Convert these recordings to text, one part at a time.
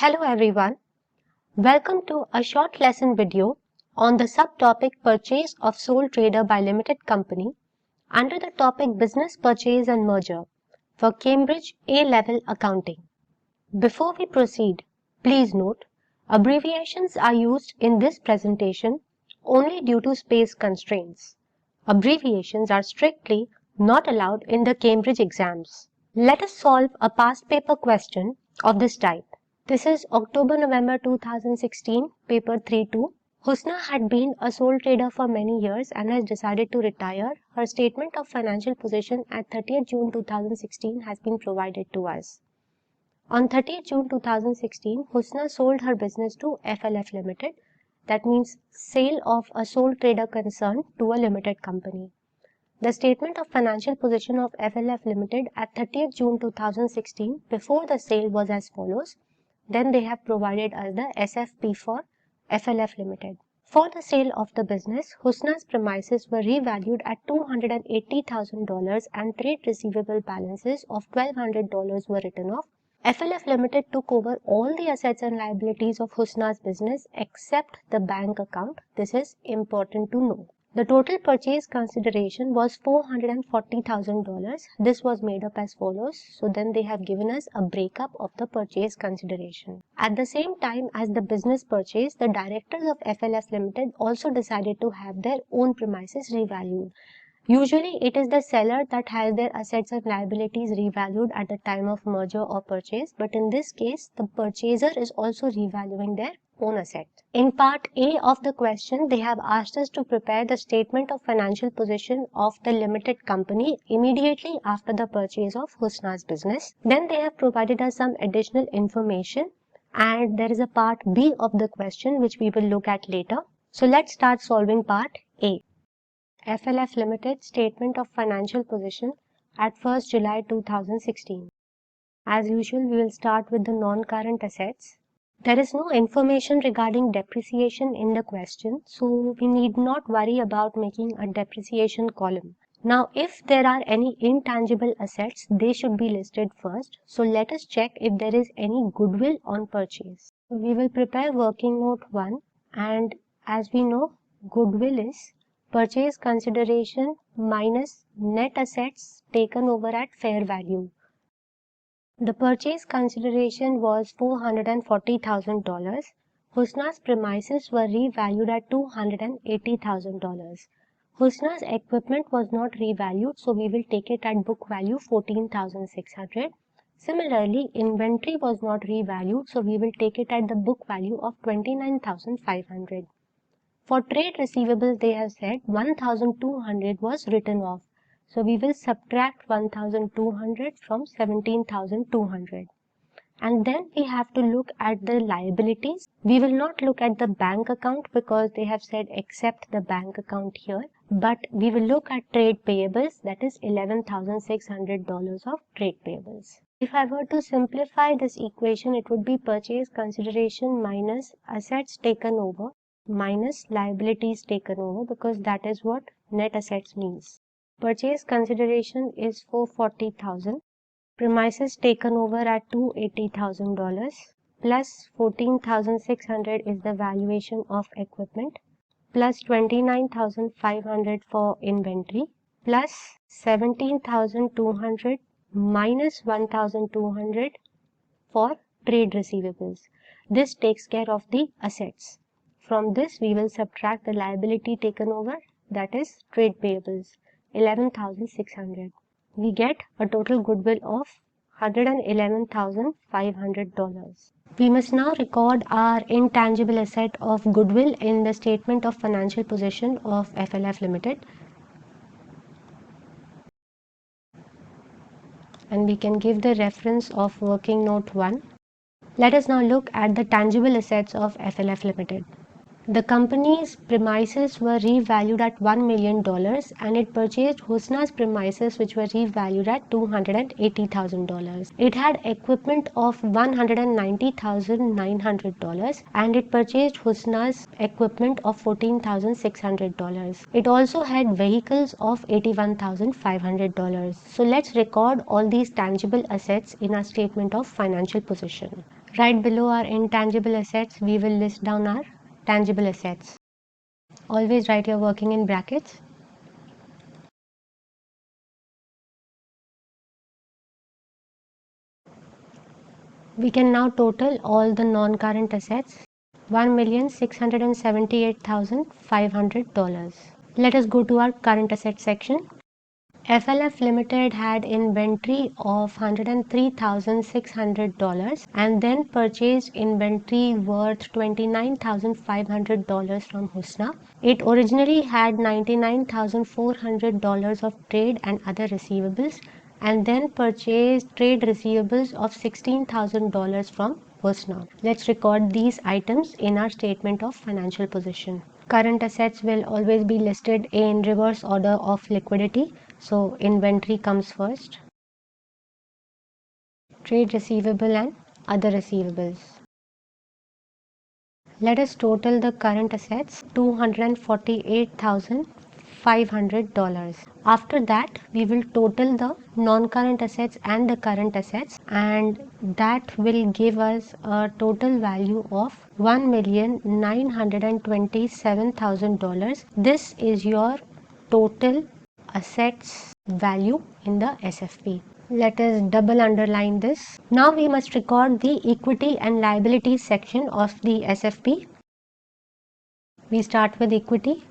Hello everyone, welcome to a short lesson video on the subtopic Purchase of Sole Trader by Limited Company under the topic Business Purchase and Merger for Cambridge A-Level Accounting. Before we proceed, please note, abbreviations are used in this presentation only due to space constraints. Abbreviations are strictly not allowed in the Cambridge exams. Let us solve a past paper question of this type. This is October-November 2016, paper 3-2. Husna had been a sole trader for many years and has decided to retire. Her statement of financial position at 30th June 2016 has been provided to us. On 30th June 2016, Husna sold her business to FLF Limited. That means sale of a sole trader concern to a limited company. The statement of financial position of FLF Limited at 30th June 2016 before the sale was as follows. Then they have provided us the SFP for FLF Limited. For the sale of the business, Husna's premises were revalued at $280,000 and trade receivable balances of $1,200 were written off. FLF Limited took over all the assets and liabilities of Husna's business except the bank account. This is important to know. The total purchase consideration was $440,000. This was made up as follows. So then they have given us a breakup of the purchase consideration. At the same time as the business purchase, the directors of FLF Limited also decided to have their own premises revalued. Usually it is the seller that has their assets and liabilities revalued at the time of merger or purchase, but in this case the purchaser is also revaluing their own asset. In part A of the question, they have asked us to prepare the statement of financial position of the limited company immediately after the purchase of Husna's business. Then they have provided us some additional information, and there is a part B of the question which we will look at later. So let's start solving part A. FLF Limited Statement of Financial Position at 1st July 2016. As usual, we will start with the non-current assets. There is no information regarding depreciation in the question, so we need not worry about making a depreciation column. Now, if there are any intangible assets, they should be listed first. So let us check if there is any goodwill on purchase. So we will prepare working note 1, and as we know, goodwill is purchase consideration minus net assets taken over at fair value. The purchase consideration was $440,000. Husna's premises were revalued at $280,000. Husna's equipment was not revalued, so we will take it at book value $14,600. Similarly, inventory was not revalued, so we will take it at the book value of $29,500. For trade receivables, they have said 1,200 was written off. So we will subtract 1,200 from 17,200. And then we have to look at the liabilities. We will not look at the bank account because they have said except the bank account here. But we will look at trade payables, that is $11,600 of trade payables. If I were to simplify this equation, it would be purchase consideration minus assets taken over minus liabilities taken over, because that is what net assets means. Purchase consideration is $440,000. Premises taken over at $280,000 plus $14,600 is the valuation of equipment plus $29,500 for inventory plus $17,200 minus $1,200 for trade receivables. This takes care of the assets. From this we will subtract the liability taken over, that is trade payables, $11,600. We get a total goodwill of $111,500. We must now record our intangible asset of goodwill in the statement of financial position of FLF Limited. And we can give the reference of working note 1. Let us now look at the tangible assets of FLF Limited. The company's premises were revalued at $1 million and it purchased Husna's premises which were revalued at $280,000. It had equipment of $190,900 and it purchased Husna's equipment of $14,600. It also had vehicles of $81,500. So let's record all these tangible assets in our statement of financial position. Right below our intangible assets, we will list down our tangible assets. Always write your working in brackets. We can now total all the non-current assets, $1,678,500. Let us go to our current assets section. FLF Limited had inventory of $103,600 and then purchased inventory worth $29,500 from Husna. It originally had $99,400 of trade and other receivables and then purchased trade receivables of $16,000 from Husna. Let's record these items in our statement of financial position. Current assets will always be listed in reverse order of liquidity. So inventory comes first, trade receivable and other receivables. Let us total the current assets, $248,500. After that, we will total the non-current assets and the current assets, and that will give us a total value of $1,927,000. This is your total assets value in the SFP. Let us double underline this. Now we must record the equity and liabilities section of the SFP. We start with equity.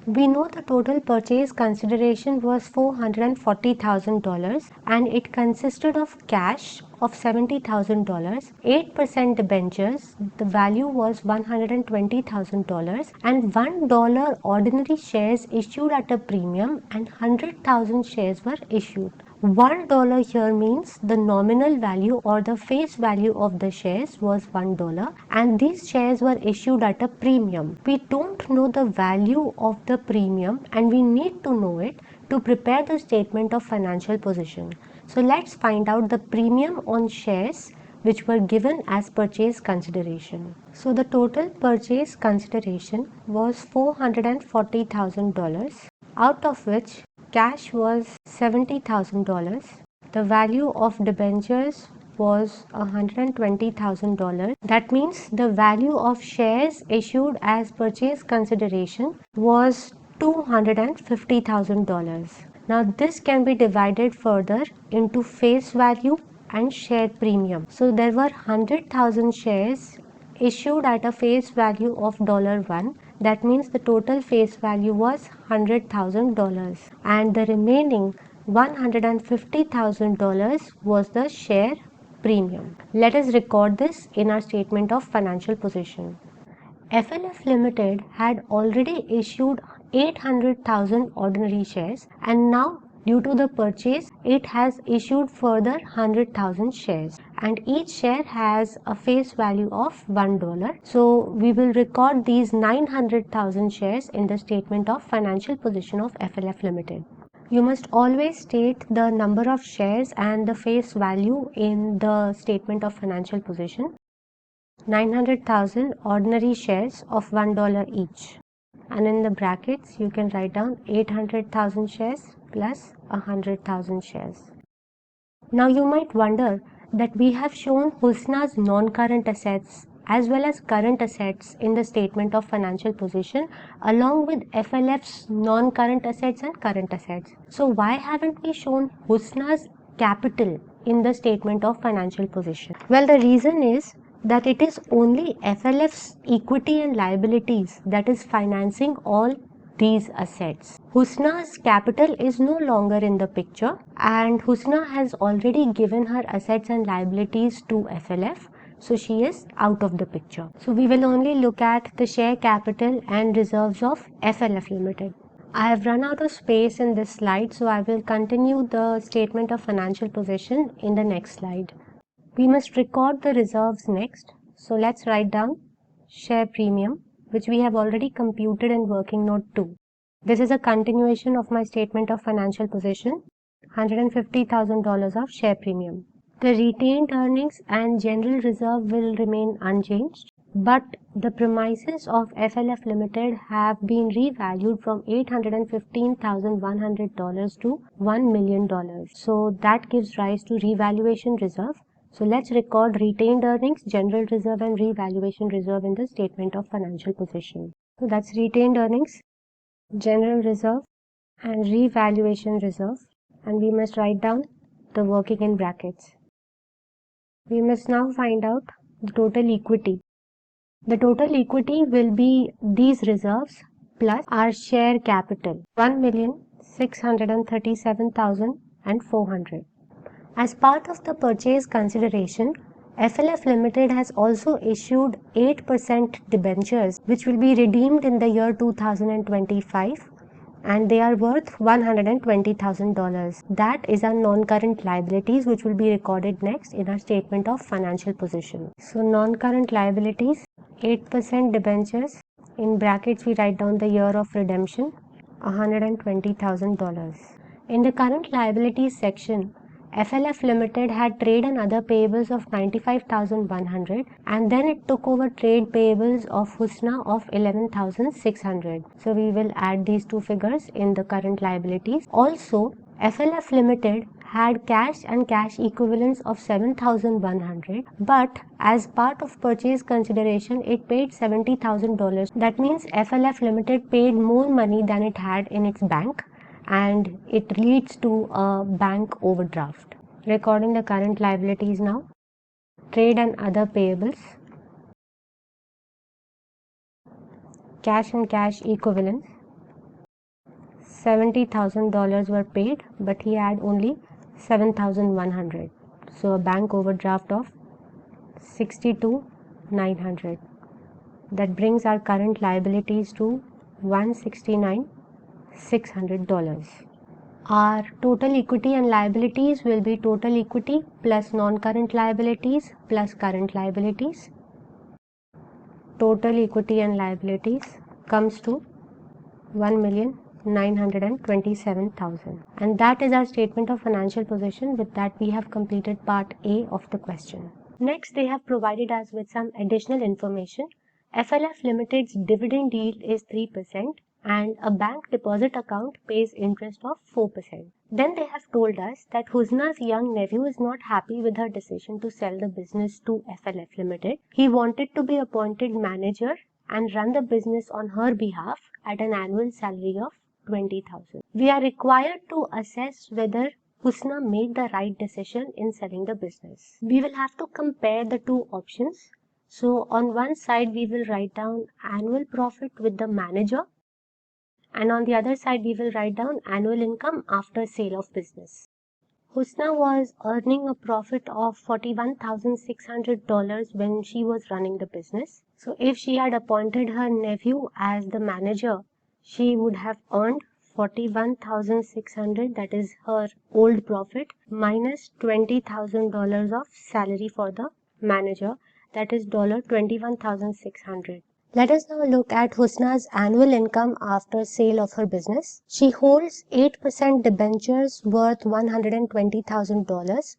We know the total purchase consideration was $440,000 and it consisted of cash of $70,000, 8% debentures, the value was $120,000, and $1 ordinary shares issued at a premium and 100,000 shares were issued. $1 here means the nominal value or the face value of the shares was $1 and these shares were issued at a premium. We don't know the value of the premium and we need to know it to prepare the statement of financial position. So let's find out the premium on shares which were given as purchase consideration. So the total purchase consideration was $440,000, out of which cash was $70,000. The value of debentures was $120,000. That means the value of shares issued as purchase consideration was $250,000. Now this can be divided further into face value and share premium. So there were 100,000 shares issued at a face value of $1. That means the total face value was $100,000 and the remaining $150,000 was the share premium. Let us record this in our statement of financial position. FLF Limited had already issued 800,000 ordinary shares and now due to the purchase it has issued further 100,000 shares and each share has a face value of $1. So we will record these 900,000 shares in the statement of financial position of FLF Limited. You must always state the number of shares and the face value in the statement of financial position. 900,000 ordinary shares of $1 each, and in the brackets you can write down 800,000 shares plus 100,000 shares. Now you might wonder that we have shown Husna's non-current assets as well as current assets in the statement of financial position along with FLF's non-current assets and current assets. So why haven't we shown Husna's capital in the statement of financial position? Well, the reason is that it is only FLF's equity and liabilities that is financing all these assets. Husna's capital is no longer in the picture and Husna has already given her assets and liabilities to FLF. So she is out of the picture. So we will only look at the share capital and reserves of FLF Limited. I have run out of space in this slide, so I will continue the statement of financial position in the next slide. We must record the reserves next. So let's write down share premium, which we have already computed in working note 2. This is a continuation of my statement of financial position, $150,000 of share premium. The retained earnings and general reserve will remain unchanged, but the premises of FLF Limited have been revalued from $815,100 to $1 million. So that gives rise to revaluation reserve. So let's record retained earnings, general reserve and revaluation reserve in the statement of financial position. So that's retained earnings, general reserve and revaluation reserve, and we must write down the working in brackets. We must now find out the total equity. The total equity will be these reserves plus our share capital, 1,637,400. As part of the purchase consideration, FLF Limited has also issued 8% debentures which will be redeemed in the year 2025, and they are worth $120,000. That is our non-current liabilities which will be recorded next in our statement of financial position. So non-current liabilities, 8% debentures, in brackets we write down the year of redemption, $120,000. In the current liabilities section, FLF Limited had trade and other payables of 95,100, and then it took over trade payables of Husna of 11,600. So we will add these two figures in the current liabilities. Also, FLF Limited had cash and cash equivalents of 7,100, but as part of purchase consideration it paid $70,000. That means FLF Limited paid more money than it had in its bank, and it leads to a bank overdraft. Recording the current liabilities now. Trade and other payables, cash and cash equivalents, $70,000 were paid, but he had only 7,100. So a bank overdraft of 62,900. That brings our current liabilities to $169,600. Our total equity and liabilities will be total equity plus non-current liabilities plus current liabilities. Total equity and liabilities comes to 1,927,000. And that is our statement of financial position. With that, we have completed part A of the question. Next, they have provided us with some additional information. FLF Limited's dividend yield is 3%. And a bank deposit account pays interest of 4%. Then they have told us that Husna's young nephew is not happy with her decision to sell the business to FLF Limited. He wanted to be appointed manager and run the business on her behalf at an annual salary of 20,000. We are required to assess whether Husna made the right decision in selling the business. We will have to compare the two options. So on one side we will write down annual profit with the manager, and on the other side we will write down annual income after sale of business. Husna was earning a profit of $41,600 when she was running the business. So if she had appointed her nephew as the manager, she would have earned $41,600, that is her old profit, minus $20,000 of salary for the manager, that is $21,600. Let us now look at Husna's annual income after sale of her business. She holds 8% debentures worth $120,000.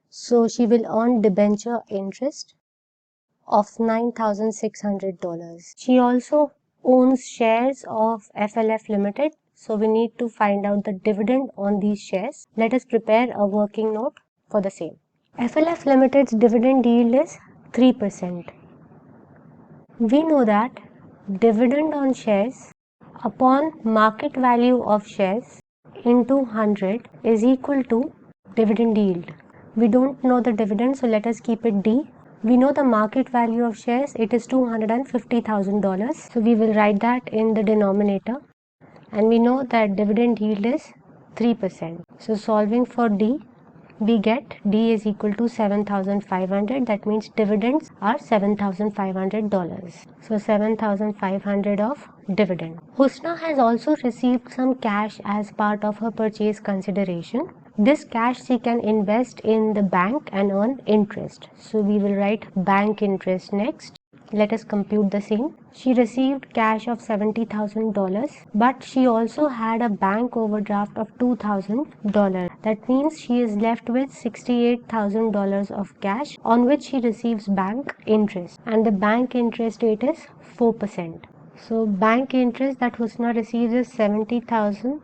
So she will earn debenture interest of $9,600. She also owns shares of FLF Limited. So we need to find out the dividend on these shares. Let us prepare a working note for the same. FLF Limited's dividend yield is 3%. We know that dividend on shares upon market value of shares into 100 is equal to dividend yield. We don't know the dividend, so let us keep it D. We know the market value of shares, it is $250,000. So we will write that in the denominator. And we know that dividend yield is 3%. So solving for D, we get D is equal to 7,500. That means dividends are $7,500. So 7,500 of dividend. Husna has also received some cash as part of her purchase consideration. This cash she can invest in the bank and earn interest. So we will write bank interest next. Let us compute the same. She received cash of $70,000, but she also had a bank overdraft of $2,000. That means she is left with $68,000 of cash on which she receives bank interest, and the bank interest rate is 4%. So bank interest that Husna receives is $70,000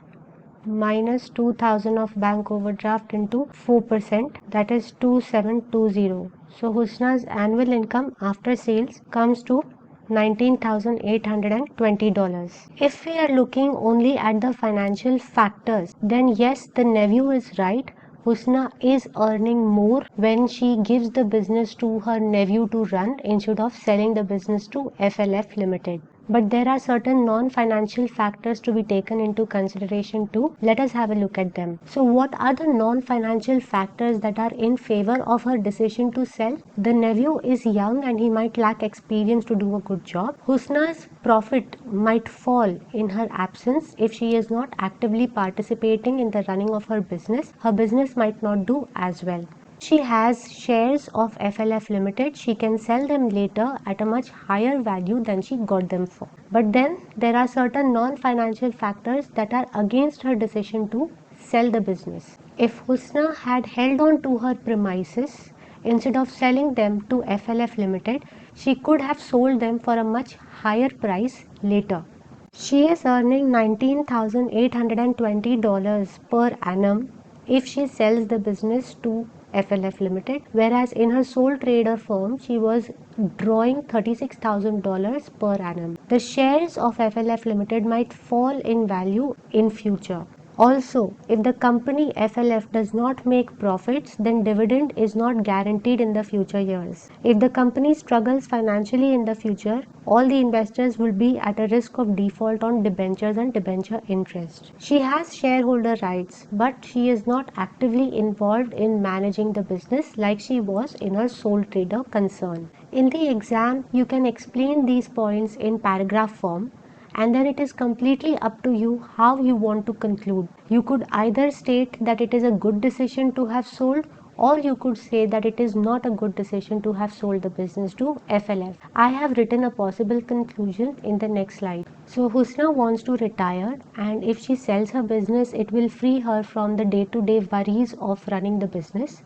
minus 2000 of bank overdraft into 4%, that is 2720. So Husna's annual income after sales comes to $19,820. If we are looking only at the financial factors, then yes, the nephew is right. Husna is earning more when she gives the business to her nephew to run instead of selling the business to FLF Limited. But there are certain non-financial factors to be taken into consideration too. Let us have a look at them. So what are the non-financial factors that are in favor of her decision to sell? The nephew is young and he might lack experience to do a good job. Husna's profit might fall in her absence if she is not actively participating in the running of her business. Her business might not do as well. She has shares of FLF Limited. She can sell them later at a much higher value than she got them for. But then there are certain non-financial factors that are against her decision to sell the business. If Husna had held on to her premises instead of selling them to FLF Limited, she could have sold them for a much higher price later. She is earning $19,820 per annum if she sells the business to FLF Limited, whereas in her sole trader firm she was drawing $36,000 per annum. The shares of FLF Limited might fall in value in future. Also, if the company FLF does not make profits, then dividend is not guaranteed in the future years. If the company struggles financially in the future, all the investors will be at a risk of default on debentures and debenture interest. She has shareholder rights, but she is not actively involved in managing the business like she was in her sole trader concern. In the exam, you can explain these points in paragraph form, and then it is completely up to you how you want to conclude. You could either state that it is a good decision to have sold, or you could say that it is not a good decision to have sold the business to FLF. I have written a possible conclusion in the next slide. So Husna wants to retire, and if she sells her business, it will free her from the day-to-day worries of running the business.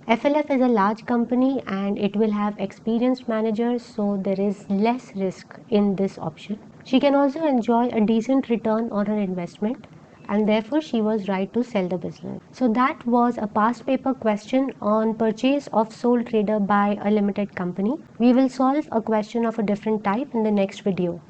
FLF is a large company and it will have experienced managers, so there is less risk in this option. She can also enjoy a decent return on her investment, and therefore she was right to sell the business. So that was a past paper question on purchase of sole trader by a limited company. We will solve a question of a different type in the next video.